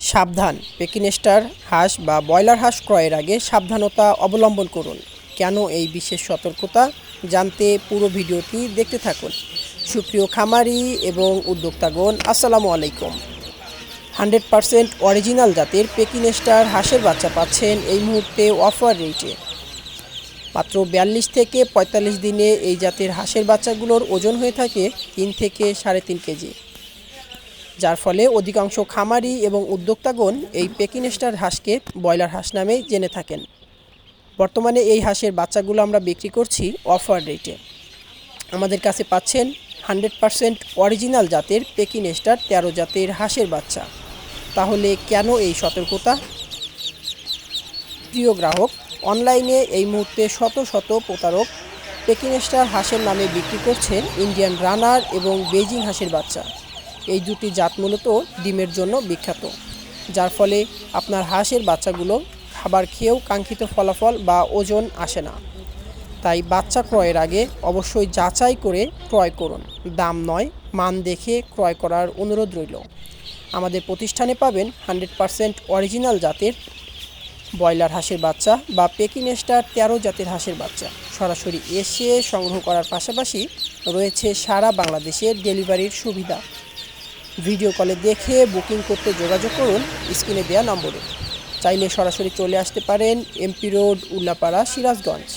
সাবধান, পেকিনেস্টার হাঁস বা ব্রয়লার হাঁস ক্রয়ের আগে সাবধানতা অবলম্বন করুন। কেন এই বিশেষ সতর্কতা জানতে পুরো ভিডিওটি দেখতে থাকুন। সুপ্রিয় খামারি এবং উদ্যোক্তাগণ, আসসালামু আলাইকুম। 100% অরিজিনাল জাতের পেকিনেস্টার হাঁসের বাচ্চা পাচ্ছেন এই মুহূর্তে অফার রেটে। মাত্র 42 থেকে 45 দিনে এই জাতের হাঁসের বাচ্চাগুলোর ওজন হয়ে থাকে 3 থেকে 3.5 কেজি, যার ফলে অধিকাংশ খামারি এবং উদ্যোক্তাগণ এই পেকিনেস্টার হাঁসকে ব্রয়লার হাঁস নামেই জেনে থাকেন। বর্তমানে এই হাঁসের বাচ্চাগুলো আমরা বিক্রি করছি অফার রেটে। আমাদের কাছে পাচ্ছেন 100% অরিজিনাল জাতের পেকিনেস্টার 13 জাতের হাঁসের বাচ্চা। তাহলে কেন এই সতর্কতা? প্রিয় গ্রাহক, অনলাইনে এই মুহূর্তে শত শত প্রতারক পেকিনেস্টার হাঁসের নামে বিক্রি করছে ইন্ডিয়ান রানার এবং বেজিং হাঁসের বাচ্চা। এই দুটি জাত মূলত ডিমের জন্য বিখ্যাত, যার ফলে আপনার হাঁসের বাচ্চাগুলো খাবার খেয়েও কাঙ্ক্ষিত ফলাফল বা ওজন আসে না। তাই বাচ্চা ক্রয়ের আগে অবশ্যই যাচাই করে ক্রয় করুন। দাম নয়, মান দেখে ক্রয় করার অনুরোধ রইল। আমাদের প্রতিষ্ঠানে পাবেন 100% অরিজিনাল জাতের ব্রয়লার হাঁসের বাচ্চা বা পেকিনেস্টার 13 জাতের হাঁসের বাচ্চা। সরাসরি এসে সংগ্রহ করার পাশাপাশি রয়েছে সারা বাংলাদেশের ডেলিভারির সুবিধা। ভিডিও কলে দেখে বুকিং করতে যোগাযোগ করুন স্ক্রিনে দেওয়া নম্বরে। চাইলে সরাসরি চলে আসতে পারেন এমপি রোড, উল্লাপাড়া, সিরাজগঞ্জ।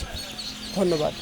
ধন্যবাদ।